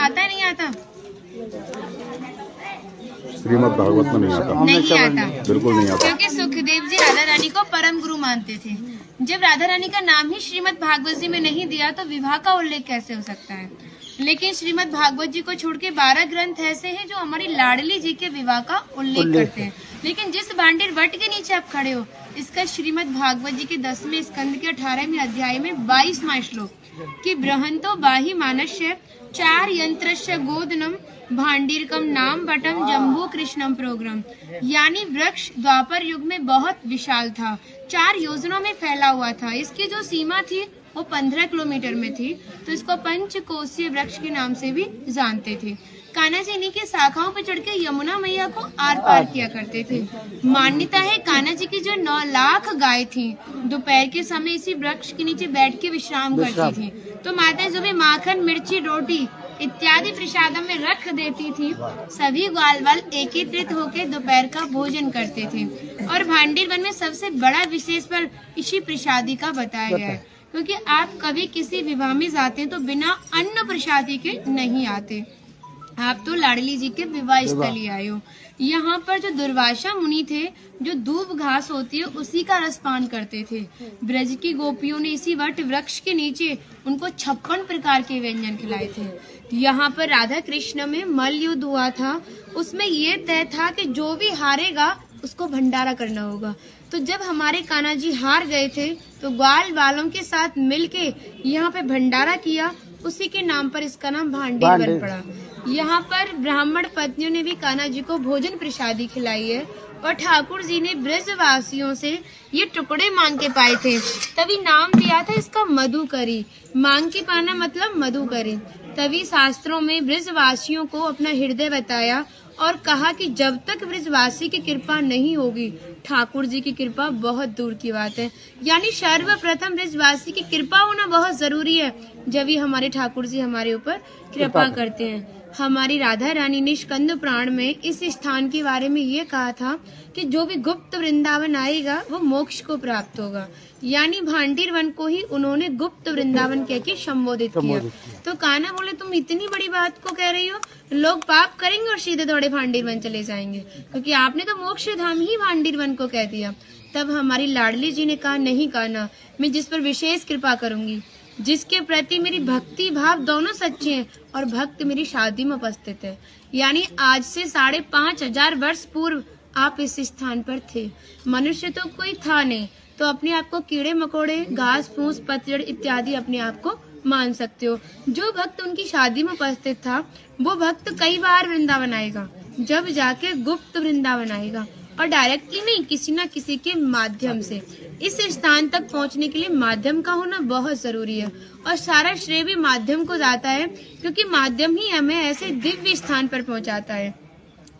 आता है नहीं आता? श्रीमद् भागवत में नहीं आता। नहीं आता, बिल्कुल नहीं आता। क्योंकि सुखदेव जी राधा रानी को परम गुरु मानते थे। जब राधा रानी का नाम ही श्रीमद् भागवत जी में नहीं दिया तो विवाह का उल्लेख कैसे हो सकता है? लेकिन श्रीमद् भागवत जी को छोड़ के 12 ग्रंथ ऐसे हैं जो हमारी लाडली जी के विवाह का उल्लेख करते हैं। लेकिन जिस भांडीर वट के नीचे आप खड़े हो, इसका श्रीमद् भागवत जी के 10वें स्कंद के 18वें अध्याय में 22वां श्लोक कि बृहंतो बाहि मानस्य 4 यंत्रस्य गोदनम भांडीरकम नाम बटम जम्बू कृष्णम प्रोग्राम, यानी वृक्ष द्वापर युग में बहुत विशाल था, 4 योजनों में फैला हुआ था। इसकी जो सीमा थी वो 15 किलोमीटर में थी, तो इसको पंचकोशीय वृक्ष के नाम से भी जानते थे। कान्हा जी इन्हीं की शाखाओं पर चढ़ के यमुना मैया को आर पार किया करते थे। मान्यता है कान्हा जी की जो 9 लाख गाय थी, दोपहर के समय इसी वृक्ष के नीचे बैठ के विश्राम करती थी। तो माताएं जो भी माखन, मिर्ची, रोटी इत्यादि प्रसादों में रख देती थी, सभी ग्वाल वाल एकत्रित होकर दोपहर का भोजन करते थे। और भांडीर वन में सबसे बड़ा विशेष पर इसी प्रसादी का बताया गया है, क्योंकि आप कभी किसी विवाह में जाते हैं तो बिना अन्न प्रसादी के नहीं आते। आप तो लाडली जी के विवाह स्थली आए हो। यहाँ पर जो दुर्वासा मुनि थे, जो दूब घास होती है उसी का रसपान करते थे। ब्रज की गोपियों ने इसी वट वृक्ष के नीचे उनको 56 प्रकार के व्यंजन खिलाए थे। यहाँ पर राधा कृष्ण में मल्ल युद्ध हुआ था, उसमें ये तय था कि जो भी हारेगा उसको भंडारा करना होगा। तो जब हमारे कान्हा जी हार गए थे तो ग्वाल वालों के साथ मिलके यहाँ पे भंडारा किया, उसी के नाम पर इसका नाम भांडीर वन पड़ा। यहाँ पर ब्राह्मण पत्नियों ने भी कान्हा जी को भोजन प्रसादी खिलाई है और ठाकुर जी ने ब्रजवासियों से ये टुकड़े मांग के पाए थे, तभी नाम दिया था इसका मधुकरी। मांग के पाना मतलब मधुकरी। तभी शास्त्रों में ब्रजवासियों को अपना हृदय बताया और कहा कि जब तक ब्रजवासी की कृपा नहीं होगी, ठाकुर जी की कृपा बहुत दूर की बात है। यानी सर्वप्रथम ब्रजवासी की कृपा होना बहुत जरूरी है, जब ही हमारे ठाकुर जी हमारे ऊपर कृपा करते हैं। हमारी राधा रानी ने स्कंद पुराण में इस स्थान के बारे में ये कहा था कि जो भी गुप्त वृंदावन आएगा वो मोक्ष को प्राप्त होगा। यानी भांडीर वन को ही उन्होंने गुप्त वृंदावन कह के संबोधित किया। तो कान्हा बोले तुम इतनी बड़ी बात को कह रही हो, लोग पाप करेंगे और सीधे दौड़े भांडीर वन चले जाएंगे, क्योंकि आपने तो मोक्ष धाम ही भांडीर वन को कह दिया। तब हमारी लाडली जी ने कहा नहीं कान्हा, मैं जिस पर विशेष कृपा करूंगी, जिसके प्रति मेरी भक्ति भाव दोनों सच्चे हैं और भक्त मेरी शादी में उपस्थित है। यानी आज से 5,500 वर्ष पूर्व आप इस स्थान पर थे। मनुष्य तो कोई था नहीं, तो अपने आप को कीड़े मकोड़े, घास फूस, पतझड़ इत्यादि अपने आप को मान सकते हो। जो भक्त उनकी शादी में उपस्थित था वो भक्त कई बार वृंदावन आएगा, जब जाके गुप्त वृंदावन आएगा और डायरेक्टली नहीं, किसी न किसी के माध्यम से। इस स्थान तक पहुंचने के लिए माध्यम का होना बहुत जरूरी है और सारा श्रेय भी माध्यम को जाता है, क्योंकि माध्यम ही हमें ऐसे दिव्य स्थान पर पहुंचाता है।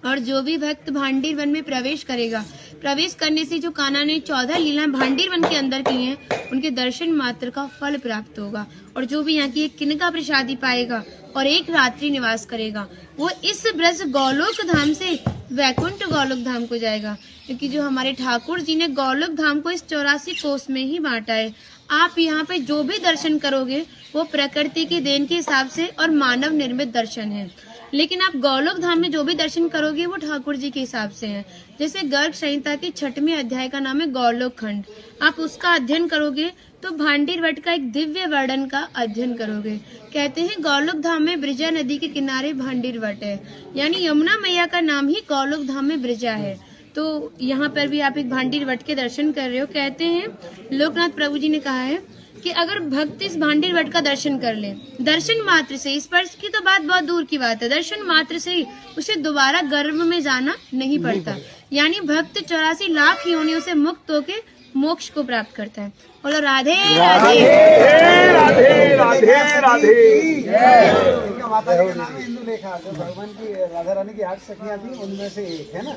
और जो भी भक्त भांडीर वन में प्रवेश करेगा, प्रवेश करने से जो कान्हा ने 14 लीला भांडीर वन के अंदर की हैं, उनके दर्शन मात्र का फल प्राप्त होगा। और जो भी यहाँ की एक किनका प्रसादी पाएगा और एक रात्रि निवास करेगा, वो इस ब्रज गौलोक धाम से वैकुंठ गौलोक धाम को जाएगा, क्योंकि जो हमारे ठाकुर जी ने गौलोक धाम को इस 84 कोस में ही बांटा है। आप यहाँ पे जो भी दर्शन करोगे वो प्रकृति की देन के हिसाब से और मानव निर्मित दर्शन है, लेकिन आप गौलोक धाम में जो भी दर्शन करोगे वो ठाकुर जी के हिसाब से है। जैसे गर्ग संहिता के 6वें अध्याय का नाम है गौलोक खंड, आप उसका अध्ययन करोगे तो भांडीर वट का एक दिव्य वर्णन का अध्ययन करोगे। कहते हैं गौलोक धाम में ब्रिजा नदी के किनारे भांडीर वट है, यानी यमुना मैया का नाम ही गौलोक धाम में ब्रिजा है। तो यहाँ पर भी आप एक भांडीर वट के दर्शन कर रहे हो। कहते हैं लोकनाथ प्रभु जी ने कहा है कि अगर भक्त इस भांडीर वट का दर्शन कर ले, दर्शन मात्र से, स्पर्श की तो बात बहुत दूर की बात है, दर्शन मात्र से ही उसे दोबारा गर्भ में जाना नहीं पड़ता। यानी भक्त 84 लाख योनियों से मुक्त होके मोक्ष को प्राप्त करता है। बोलो राधे राधे राधे राधे राधे। माता जी का नाम हिंदू लेखा, तो भगवान की राधा रानी की 8 सखियां थी, उनमें से एक है ना।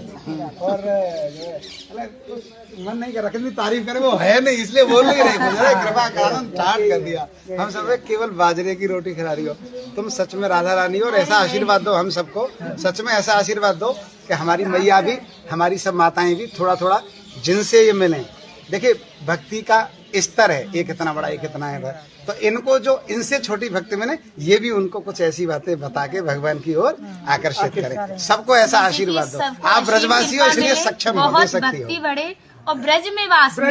और मन नहीं कर रहा कितनी तारीफ करे, वो है नहीं इसलिए बोल नहीं रही, कृपा कारण स्टार्ट कर दिया। हम सब केवल बाजरे की रोटी खिला रही हो, तुम सच में राधा रानी हो। और ऐसा आशीर्वाद दो हम सबको, सच में ऐसा आशीर्वाद दो कि हमारी मैया भी, हमारी सब माताएं भी थोड़ा थोड़ा जिनसे ये मिलें। देखिए भक्ति का स्तर है, एक इतना बड़ा एक इतना है। तो इनको जो इनसे छोटी भक्ति में ये भी उनको कुछ ऐसी बातें बता के भगवान की ओर आकर्षित करें। सबको ऐसा आशीर्वाद दो। आप ब्रजवासी हो इसलिए सक्षम हो, दे सकती हो। बढ़े और ब्रज में वास हो।